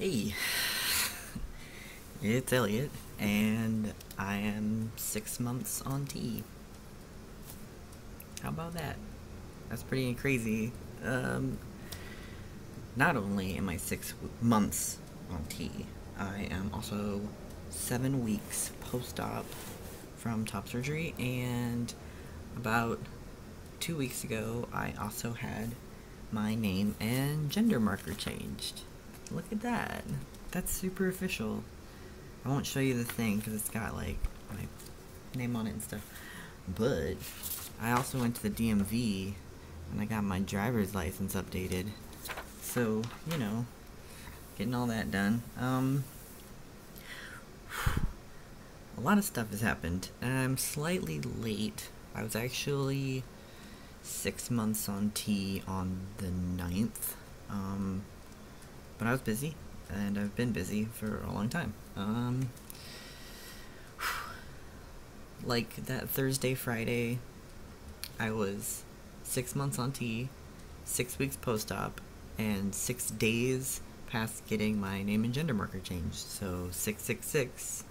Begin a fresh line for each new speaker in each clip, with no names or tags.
Hey, it's Elliot, and I am 6 months on T. How about that? That's pretty crazy. Not only am I 6 months on T, I am also 7 weeks post-op from top surgery, and about 2 weeks ago, I also had my name and gender marker changed. Look at that. That's super official. I won't show you the thing because it's got like my name on it and stuff. But I also went to the DMV and I got my driver's license updated. So, getting all that done. A lot of stuff has happened. I'm slightly late. I was actually 6 months on T on the 9th. But I was busy, and I've been busy for a long time. Like that Thursday, Friday, I was 6 months on T, 6 weeks post-op, and 6 days past getting my name and gender marker changed. So 666,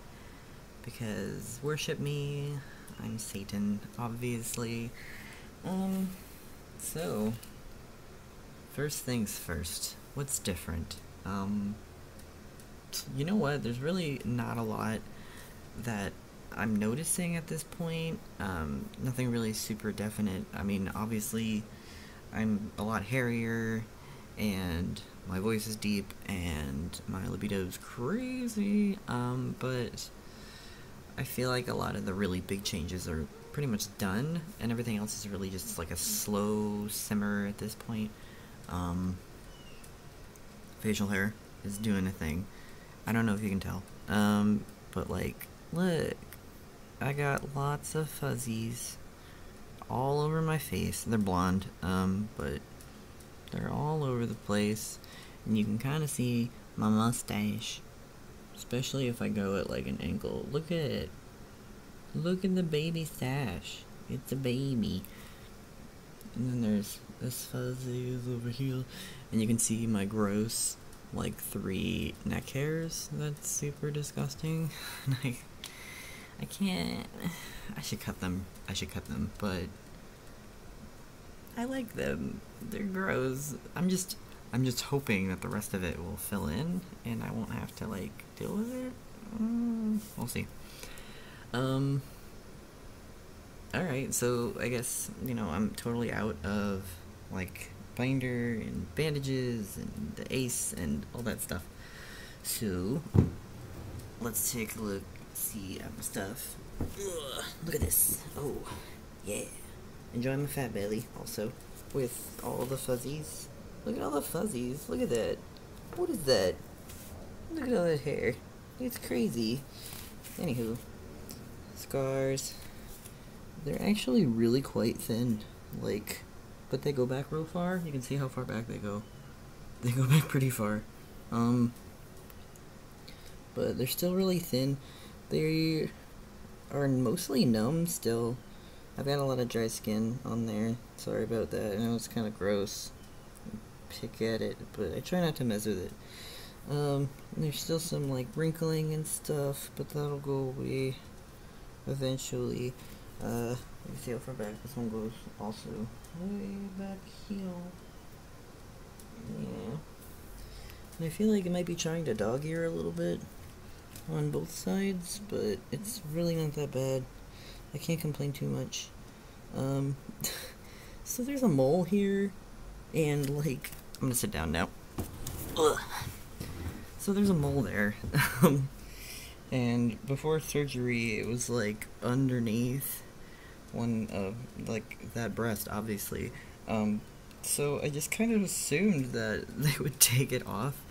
because worship me, I'm Satan, obviously. So, first things first, what's different? You know what, there's really not a lot that I'm noticing at this point. Nothing really super definite. I mean, obviously, I'm a lot hairier, and my voice is deep, and my libido's crazy, but I feel like a lot of the really big changes are pretty much done, and everything else is really just like a slow simmer at this point. Facial hair is doing a thing. I don't know if you can tell, but like, look, I got lots of fuzzies all over my face. They're blonde, but they're all over the place, and you can kind of see my mustache, especially if I go at like an angle. Look at it. Look at the baby stash. It's a baby. And then there's this fuzzy is over here, and you can see my gross like 3 neck hairs. That's super disgusting. And I can't. I should cut them, but I like them. They're gross. I'm just hoping that the rest of it will fill in and I won't have to like deal with it. We'll see. Alright, so I guess, I'm totally out of like binder and bandages and the ACE and all that stuff. So let's take a look, see at my stuff. Ugh, look at this. Oh, yeah. Enjoy my fat belly also with all the fuzzies. Look at all the fuzzies. Look at that. What is that? Look at all that hair. It's crazy. Anywho, scars. They're actually really quite thin. Like, but they go back real far. You can see how far back they go. They go back pretty far. But they're still really thin. They are mostly numb still. I've got a lot of dry skin on there. Sorry about that. I know it's kind of gross. Pick at it, but I try not to mess with it. There's still some like wrinkling and stuff, but that'll go away eventually. Let me see how far back this one goes. Also, way back here. Yeah. And I feel like it might be trying to dog ear a little bit on both sides, but it's really not that bad. I can't complain too much. So there's a mole here, and like, I'm gonna sit down now. Ugh. So there's a mole there. And before surgery, it was like underneath one of like that breast, obviously. So I just kind of assumed that they would take it off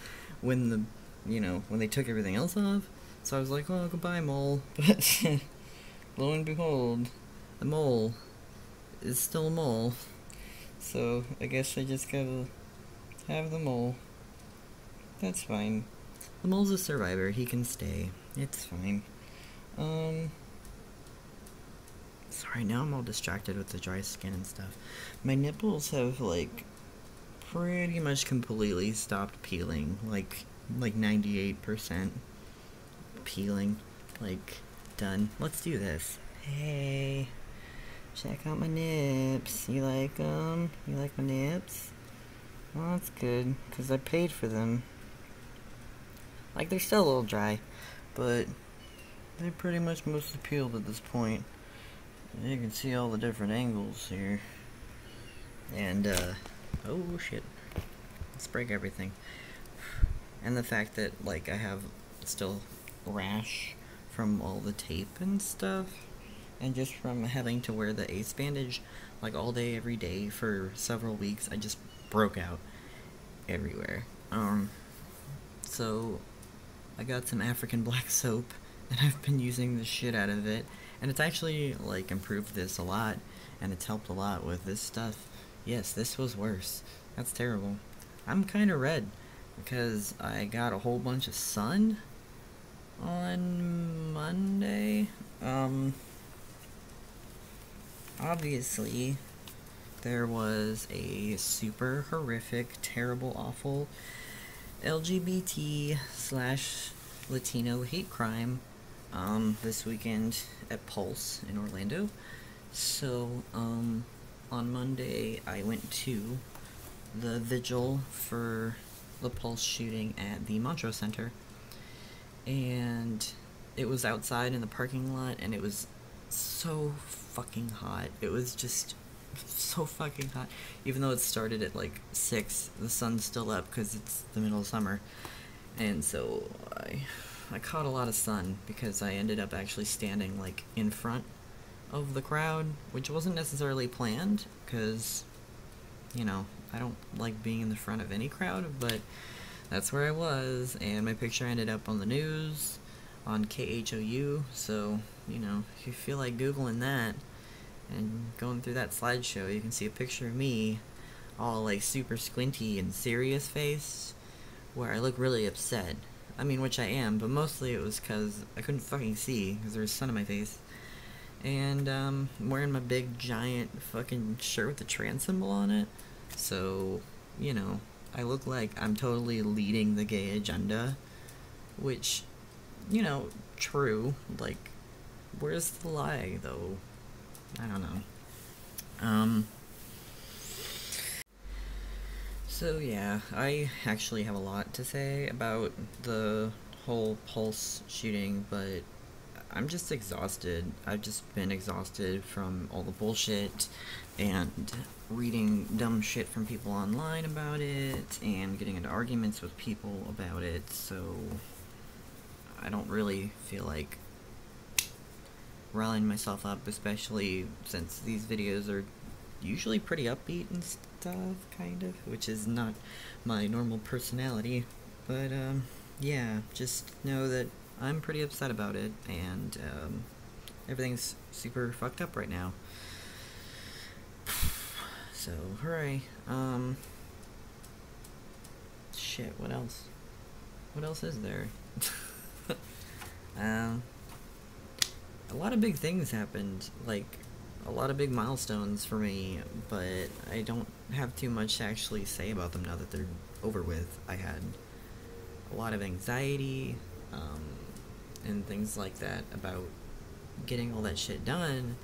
when when they took everything else off. So I was like, oh, goodbye, mole. But lo and behold, the mole is still a mole. So I guess I just gotta have the mole. That's fine. The mole's a survivor. He can stay. It's fine. Sorry, now I'm all distracted with the dry skin and stuff. My nipples have, like, pretty much completely stopped peeling. Like, like 98% peeling. Like, done. Let's do this. Hey, check out my nips. You like them? You like my nips? Well, that's good, because I paid for them. Like, they're still a little dry, but they're pretty much mostly peeled at this point. You can see all the different angles here. And, oh shit. Let's break everything. And the fact that, like, I have still rash from all the tape and stuff, and just from having to wear the ace bandage, like, all day, every day for several weeks, I just broke out everywhere. So, I got some African black soap, and I've been using the shit out of it, and it's actually, like, improved this a lot, and it's helped a lot with this stuff. Yes, this was worse. That's terrible. I'm kinda red, because I got a whole bunch of sun on Monday. Obviously, there was a super horrific, terrible, awful LGBT / Latino hate crime this weekend at Pulse in Orlando. So, on Monday, I went to the vigil for the Pulse shooting at the Montrose Center, and it was outside in the parking lot, and it was so fucking hot. It was just so fucking hot. Even though it started at like 6, the sun's still up because it's the middle of summer. And so I caught a lot of sun because I ended up actually standing like in front of the crowd, which wasn't necessarily planned because, you know, I don't like being in the front of any crowd, but that's where I was, and my picture ended up on the news, on KHOU, so, you know, if you feel like Googling that, and going through that slideshow, you can see a picture of me, all, like, super squinty and serious face, where I look really upset. I mean, which I am, but mostly it was because I couldn't fucking see, because there was sun on my face. And, I'm wearing my big, giant, fucking shirt with the trans symbol on it, so, you know, I look like I'm totally leading the gay agenda, which, you know, true, like, where's the lie, though? I don't know. So yeah, I actually have a lot to say about the whole Pulse shooting, but I'm just exhausted. I've just been exhausted from all the bullshit and reading dumb shit from people online about it and getting into arguments with people about it, so I don't really feel like rallying myself up, especially since these videos are usually pretty upbeat and stuff, kind of, which is not my normal personality, but yeah, just know that I'm pretty upset about it, and everything's super fucked up right now. So, hooray. Shit, what else? What else is there? A lot of big things happened, like, a lot of big milestones for me, but I don't have too much to actually say about them now that they're over with. I had a lot of anxiety, and things like that about getting all that shit done,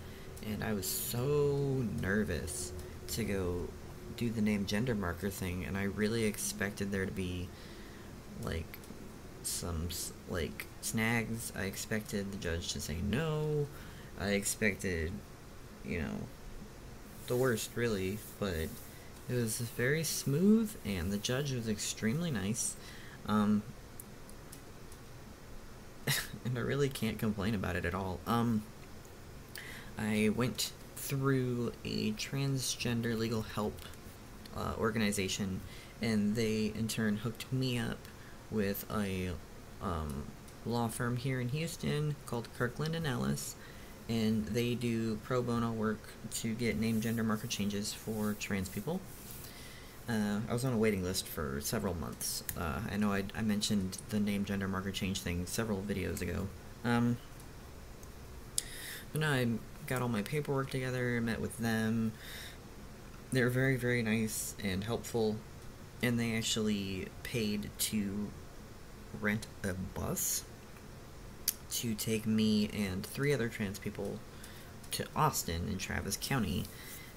and I was so nervous to go do the name gender marker thing, and I really expected there to be, like, some, like, snags. I expected the judge to say no. I expected, you know, the worst, really, but it was very smooth, and the judge was extremely nice, and I really can't complain about it at all. I went through a transgender legal help organization, and they in turn hooked me up with a law firm here in Houston called Kirkland & Ellis, and they do pro bono work to get name gender marker changes for trans people. I was on a waiting list for several months. I know I mentioned the name gender marker change thing several videos ago. But no, I got all my paperwork together, met with them. They were very, very nice and helpful, and they actually paid to rent a bus to take me and 3 other trans people to Austin in Travis County,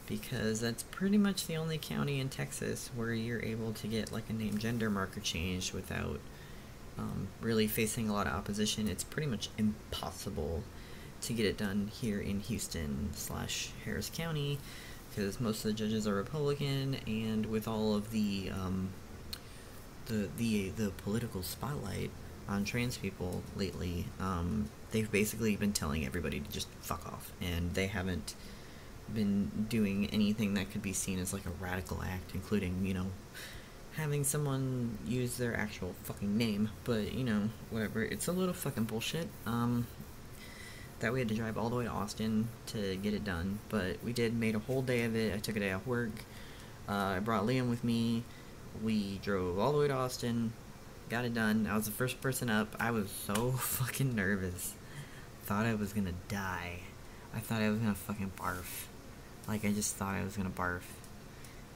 because that's pretty much the only county in Texas where you're able to get like a name gender marker changed without really facing a lot of opposition. It's pretty much impossible to get it done here in Houston / Harris County, because most of the judges are Republican, and with all of the political spotlight on trans people lately, they've basically been telling everybody to just fuck off, and they haven't been doing anything that could be seen as like a radical act, including, you know, having someone use their actual fucking name. But, you know, whatever, it's a little fucking bullshit. That we had to drive all the way to Austin to get it done, but we made a whole day of it. I took a day off work. I brought Liam with me. We drove all the way to Austin, got it done. I was the first person up. I was so fucking nervous. Thought I was gonna die. I thought I was gonna fucking barf. Like, I just thought I was gonna barf.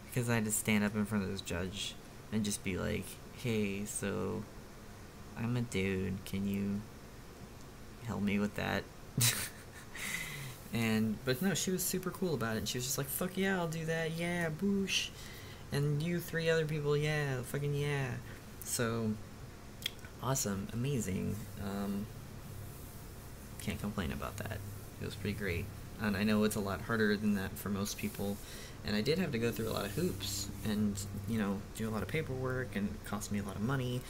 Because I had to stand up in front of this judge and just be like, hey, so I'm a dude. Can you help me with that? But no, she was super cool about it, and she was just like, fuck yeah, I'll do that, yeah, boosh, and you 3 other people, yeah, fucking yeah. So awesome, amazing. Can't complain about that. It was pretty great, and I know it's a lot harder than that for most people, and I did have to go through a lot of hoops and, you know, do a lot of paperwork, and it cost me a lot of money.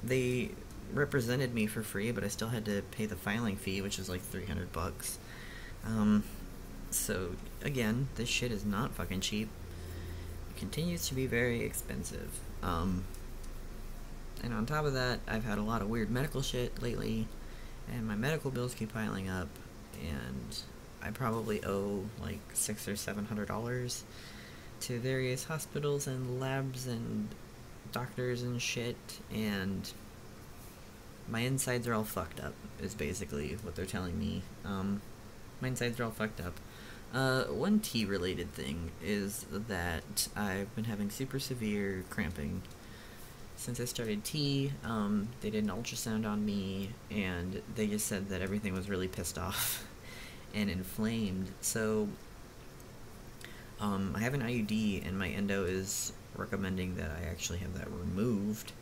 They represented me for free, but I still had to pay the filing fee, which is like $300. So again, this shit is not fucking cheap. It continues to be very expensive. And on top of that, I've had a lot of weird medical shit lately, and my medical bills keep piling up, and I probably owe like $600 or $700 to various hospitals and labs and doctors and shit, and my insides are all fucked up, is basically what they're telling me. My insides are all fucked up. One T-related thing is that I've been having super severe cramping since I started T. They did an ultrasound on me, and they just said that everything was really pissed off and inflamed. So, I have an IUD, and my endo is recommending that I actually have that removed.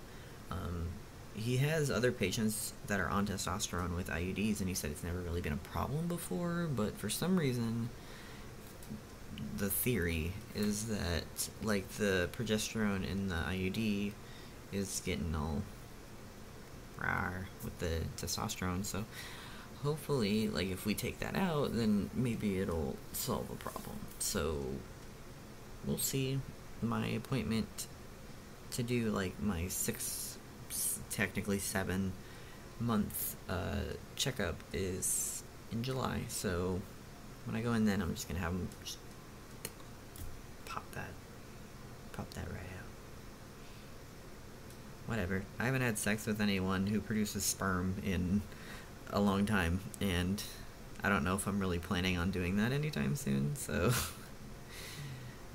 He has other patients that are on testosterone with IUDs, and he said it's never really been a problem before, but for some reason, the theory is that, like, the progesterone in the IUD is getting all rawr with the testosterone, so hopefully, like, if we take that out, then maybe it'll solve a problem. So, we'll see. My appointment to do, like, my technically 7-month checkup is in July, so when I go in then, I'm just gonna have them just pop that right out. Whatever. I haven't had sex with anyone who produces sperm in a long time, and I don't know if I'm really planning on doing that anytime soon, so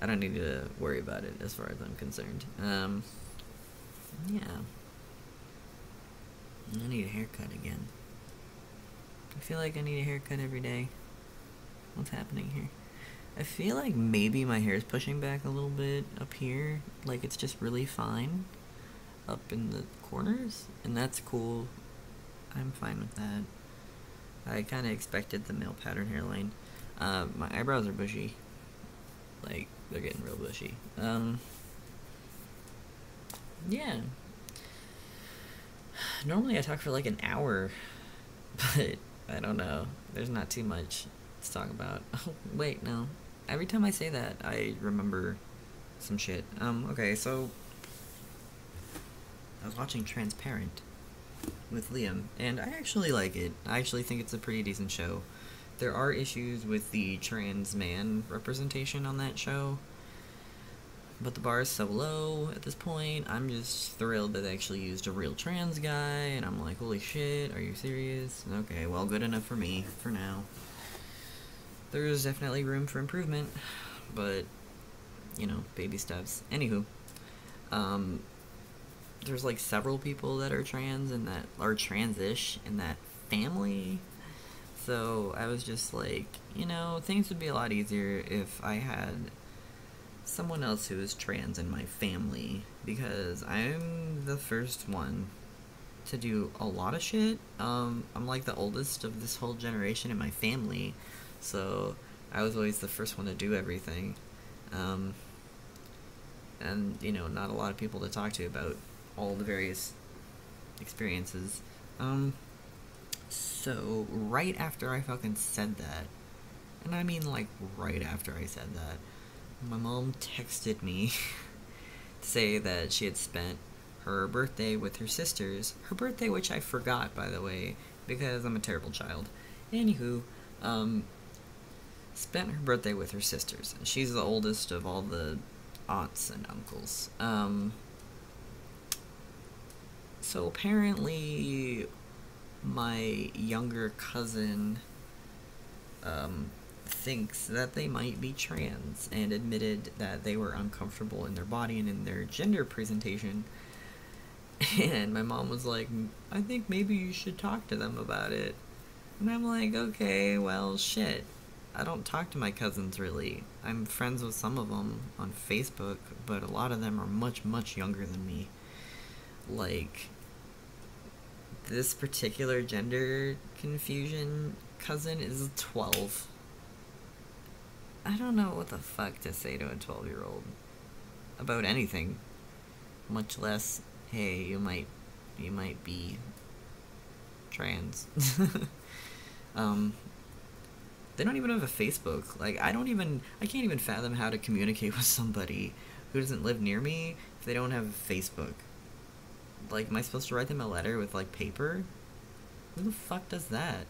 I don't need to worry about it as far as I'm concerned. Yeah. I need a haircut again. I feel like I need a haircut every day. What's happening here? I feel like maybe my hair is pushing back a little bit up here. Like, it's just really fine up in the corners, and that's cool. I'm fine with that. I kind of expected the male pattern hairline. My eyebrows are bushy. Like, they're getting real bushy. Yeah. Normally I talk for like an hour, but I don't know. There's not too much to talk about. Oh, wait, no. Every time I say that, I remember some shit. Okay, so I was watching Transparent with Liam, and I actually like it. I actually think it's a pretty decent show. There are issues with the trans man representation on that show, but the bar is so low at this point. I'm just thrilled that they actually used a real trans guy, and I'm like, holy shit, are you serious? Okay, well, good enough for me, for now. There's definitely room for improvement, but, you know, baby steps. Anywho, there's like several people that are trans and that are transish in that family. So I was just like, things would be a lot easier if I had someone else who is trans in my family, because I'm the first one to do a lot of shit. I'm like the oldest of this whole generation in my family, so I was always the first one to do everything. And not a lot of people to talk to about all the various experiences. So right after I fucking said that, and I mean like right after I said that, my mom texted me to say that she had spent her birthday with her sisters. Her birthday, which I forgot, by the way, because I'm a terrible child. Anywho, spent her birthday with her sisters. She's the oldest of all the aunts and uncles. So apparently my younger cousin thinks that they might be trans and admitted that they were uncomfortable in their body and in their gender presentation. And my mom was like, I think maybe you should talk to them about it. And I'm like, okay, well, shit. I don't talk to my cousins, really. I'm friends with some of them on Facebook, but a lot of them are much, much younger than me. Like, this particular gender confusion cousin is 12. I don't know what the fuck to say to a 12-year-old about anything, much less, hey, you might be trans. They don't even have a Facebook. Like, I can't even fathom how to communicate with somebody who doesn't live near me if they don't have Facebook. Like, am I supposed to write them a letter with, like, paper? Who the fuck does that?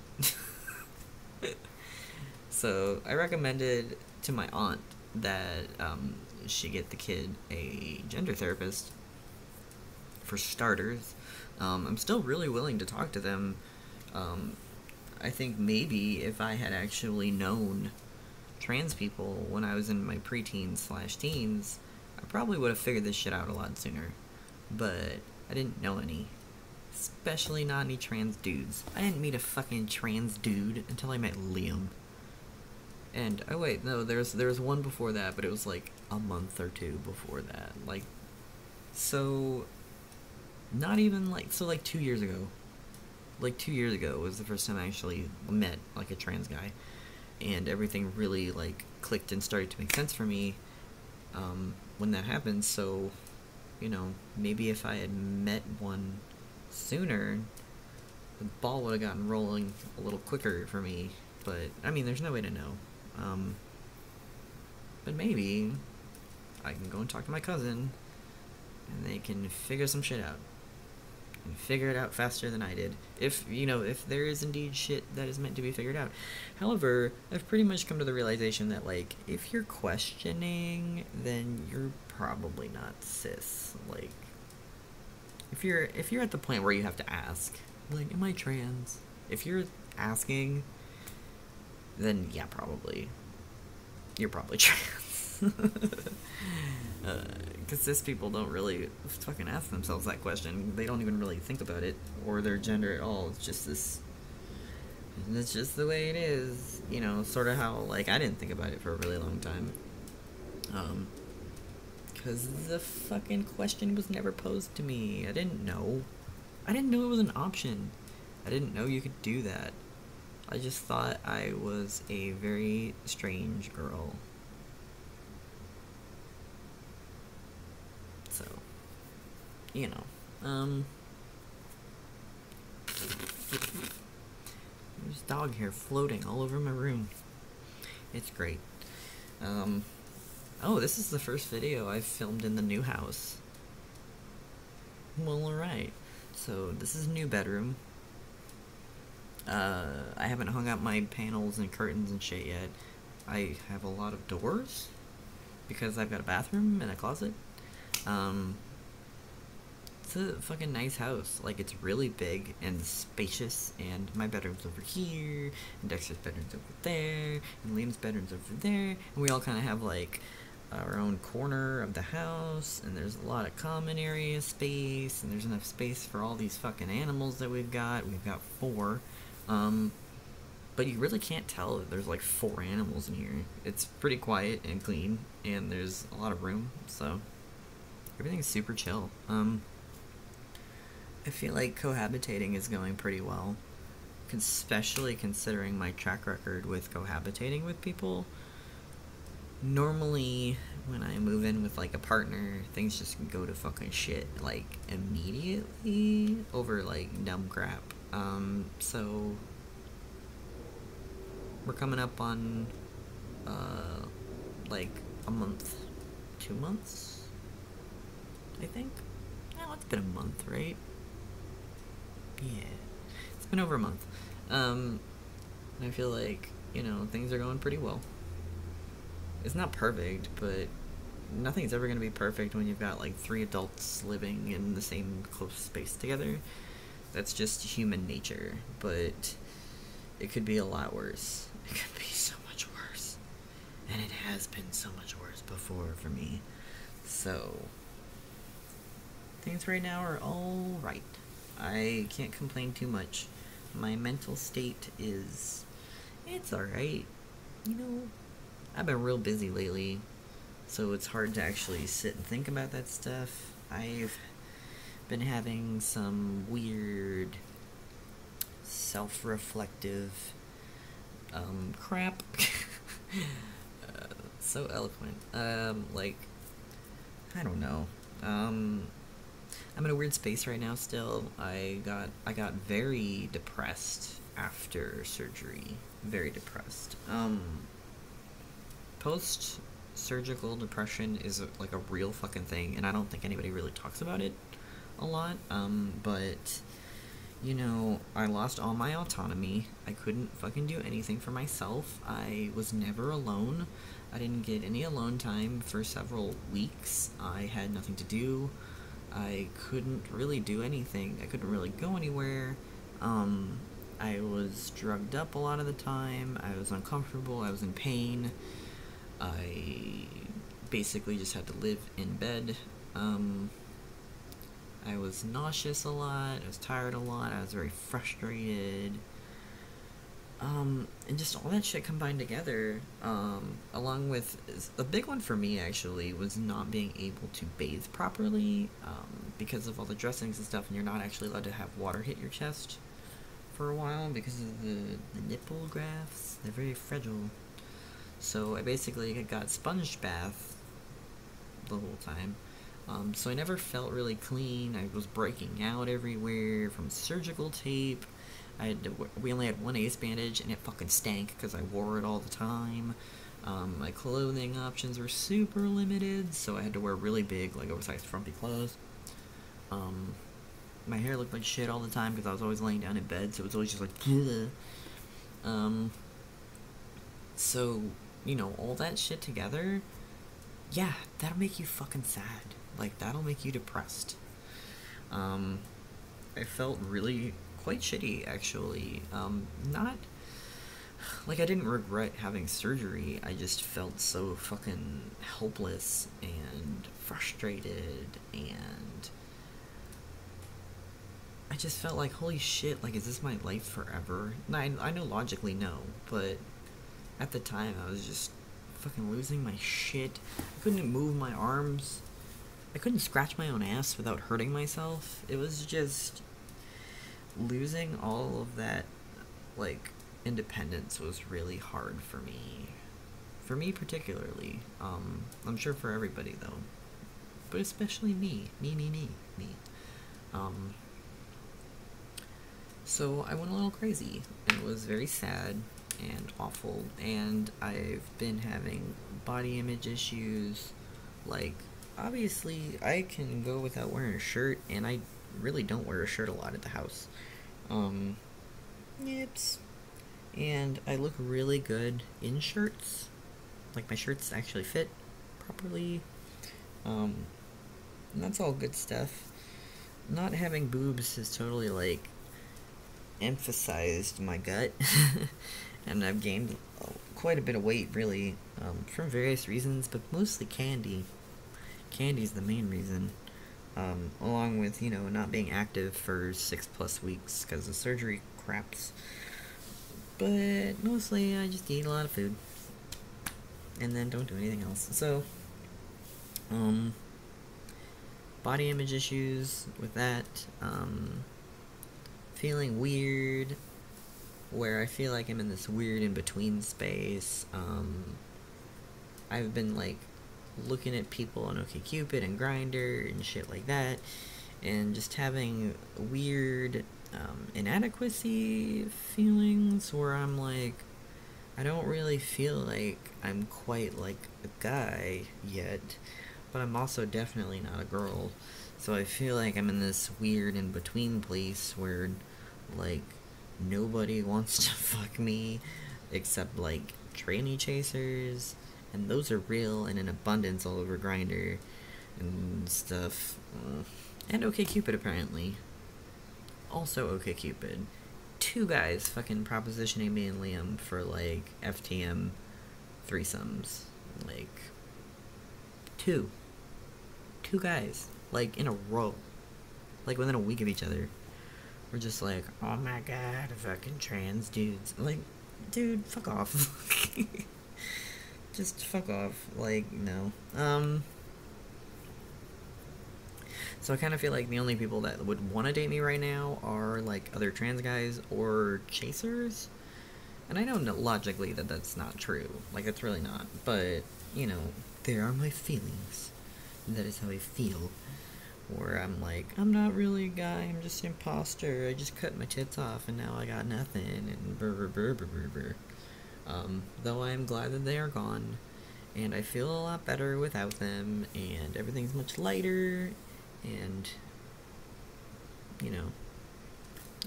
So, I recommended to my aunt that she get the kid a gender therapist, for starters. I'm still really willing to talk to them. I think maybe if I had actually known trans people when I was in my preteens/teens, I probably would have figured this shit out a lot sooner. But I didn't know any. Especially not any trans dudes. I didn't meet a fucking trans dude until I met Liam. And, oh wait, no, there was one before that, but it was like a month or two before that. Like, so, not even like, so like 2 years ago. Like 2 years ago was the first time I actually met like a trans guy. And everything really like clicked and started to make sense for me when that happened. So, maybe if I had met one sooner, the ball would have gotten rolling a little quicker for me. But, I mean, there's no way to know. But maybe I can go and talk to my cousin, and they can figure some shit out. And figure it out faster than I did. If there is indeed shit that is meant to be figured out. However, I've pretty much come to the realization that, like, if you're questioning, then you're probably not cis. Like, if you're at the point where you have to ask, like, am I trans? If you're asking, then yeah, probably. You're probably trans. Because cis people don't really fucking ask themselves that question. They don't even really think about it or their gender at all. It's just this. It's just the way it is. Sort of how, like, I didn't think about it for a really long time. Because the fucking question was never posed to me. I didn't know. I didn't know it was an option. I didn't know you could do that. I just thought I was a very strange girl. So, there's dog hair floating all over my room. It's great. Oh, this is the first video I've filmed in the new house. Well, alright. So, this is a new bedroom. I haven't hung up my panels and curtains and shit yet. I have a lot of doors because I've got a bathroom and a closet. It's a fucking nice house. Like, it's really big and spacious, and my bedroom's over here, and Dexter's bedroom's over there, and Liam's bedroom's over there, and we all kind of have, like, our own corner of the house, and there's a lot of common area space, and there's enough space for all these fucking animals that we've got. We've got 4. But you really can't tell that there's like 4 animals in here. It's pretty quiet and clean, and there's a lot of room, so everything's super chill. I feel like cohabitating is going pretty well, especially considering my track record with cohabitating with people. Normally, when I move in with like a partner, things just go to fucking shit like immediately over like dumb crap. So we're coming up on like a month, 2 months, I think. No, it's been a month, right? Yeah, it's been over a month. I feel like, you know, things are going pretty well. It's not perfect, but nothing's ever going to be perfect when you've got like 3 adults living in the same close space together. That's just human nature, but it could be a lot worse. It could be so much worse. And it has been so much worse before for me. So, things right now are alright. I can't complain too much. My mental state is... it's alright. You know, I've been real busy lately, so it's hard to actually sit and think about that stuff. I've been having some weird self-reflective crap. So eloquent. Like, I don't know. I'm in a weird space right now still. I got very depressed after surgery. Very depressed. Post-surgical depression is like a real fucking thing, and I don't think anybody really talks about it a lot. But you know, I lost all my autonomy. I couldn't fucking do anything for myself. I was never alone. I didn't get any alone time for several weeks. I had nothing to do. I couldn't really do anything. I couldn't really go anywhere. I was drugged up a lot of the time. I was uncomfortable. I was in pain. I basically just had to live in bed. I was nauseous a lot, I was tired a lot, I was very frustrated, and just all that shit combined together, along with, a big one for me actually, was not being able to bathe properly, because of all the dressings and stuff, and you're not actually allowed to have water hit your chest for a while, because of the nipple grafts. They're very fragile. So I basically got sponge bath the whole time. So I never felt really clean. I was breaking out everywhere from surgical tape. We only had one ace bandage, and it fucking stank because I wore it all the time. My clothing options were super limited, so I had to wear really big, like, oversized frumpy clothes. My hair looked like shit all the time because I was always laying down in bed, so it was always just like, ugh. So, you know, all that shit together, yeah, that'll make you fucking sad. Like, that'll make you depressed. I felt really quite shitty, actually. Not, like, I didn't regret having surgery, I just felt so fucking helpless and frustrated, and I just felt like, holy shit, like, is this my life forever? And I know logically no, but at the time I was just fucking losing my shit. I couldn't move my arms. I couldn't scratch my own ass without hurting myself. It was just losing all of that, like, independence was really hard for me. For me particularly. I'm sure for everybody though. But especially me. Me. So I went a little crazy. It was very sad and awful, and I've been having body image issues. Like, obviously I can go without wearing a shirt, and I really don't wear a shirt a lot at the house. Yips. And I look really good in shirts. Like, my shirts actually fit properly. And that's all good stuff. Not having boobs has totally, like, emphasized my gut. and I've gained quite a bit of weight, really, from various reasons, but mostly candy. Candy's the main reason. Along with, not being active for 6+ weeks because of surgery craps. But mostly I just eat a lot of food and then don't do anything else. So, body image issues with that, feeling weird, where I feel like I'm in this weird in-between space. I've been, like, looking at people on OkCupid and Grindr and shit like that, and just having weird, inadequacy feelings where I'm like, I don't really feel like I'm quite like a guy yet, but I'm also definitely not a girl. So I feel like I'm in this weird in-between place where, like, nobody wants to fuck me except, like, tranny chasers, and those are real and in abundance all over Grindr and stuff. And OkCupid, apparently. Also OkCupid. 2 guys fucking propositioning me and Liam for, like, FTM threesomes. Like, 2 guys, like, in a row, like, within a week of each other. We're just like, oh my god, fucking trans dudes. Like, dude, fuck off. Just fuck off. Like, no. So I kind of feel like the only people that would want to date me right now are, like, other trans guys or chasers. And I know logically that that's not true. Like, it's really not. But, there are my feelings. That is how I feel. Where I'm like, I'm not really a guy, I'm just an imposter. I just cut my tits off and now I got nothing. And brr brr brr brr brr. Though I am glad that they are gone. And I feel a lot better without them. And everything's much lighter. And,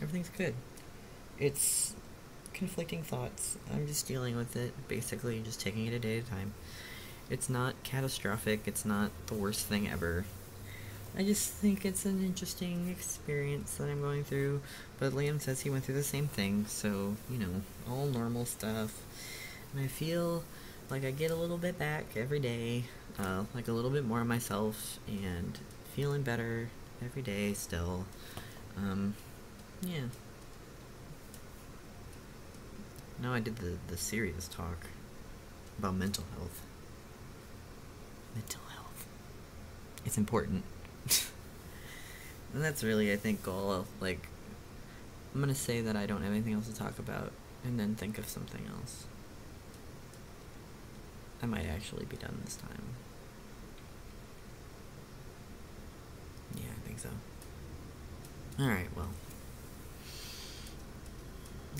everything's good. It's conflicting thoughts. I'm just dealing with it. Basically, just taking it a day at a time. It's not catastrophic. It's not the worst thing ever. I just think it's an interesting experience that I'm going through. But Liam says he went through the same thing. So, all normal stuff. And I feel like I get a little bit back every day. Like a little bit more of myself. And feeling better every day still. Yeah. Now I did the serious talk about mental health. Mental health. It's important. And that's really, I think, all. Like, I'm gonna say that I don't have anything else to talk about, and then think of something else. I might actually be done this time. Yeah, I think so. Alright, well.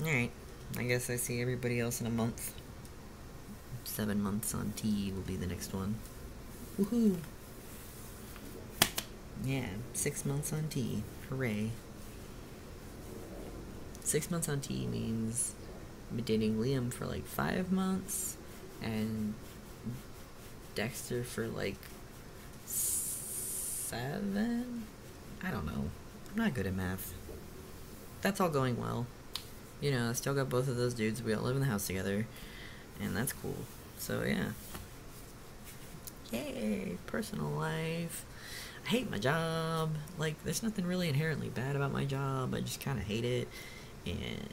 Alright. I guess I see everybody else in a month. 7 months on T will be the next one. Woohoo! Yeah, 6 months on T. Hooray. 6 months on T means I've been dating Liam for like 5 months, and Dexter for like 7? I don't know. I'm not good at math. That's all going well. I still got both of those dudes. We all live in the house together, and that's cool. So, yeah. Yay, personal life. I hate my job. Like, there's nothing really inherently bad about my job. I just kind of hate it. And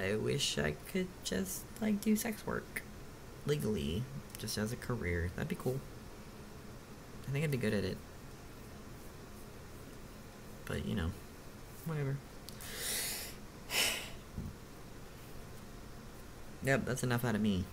I wish I could just, like, do sex work legally, just as a career. That'd be cool. I think I'd be good at it. But, whatever. Yep, that's enough out of me.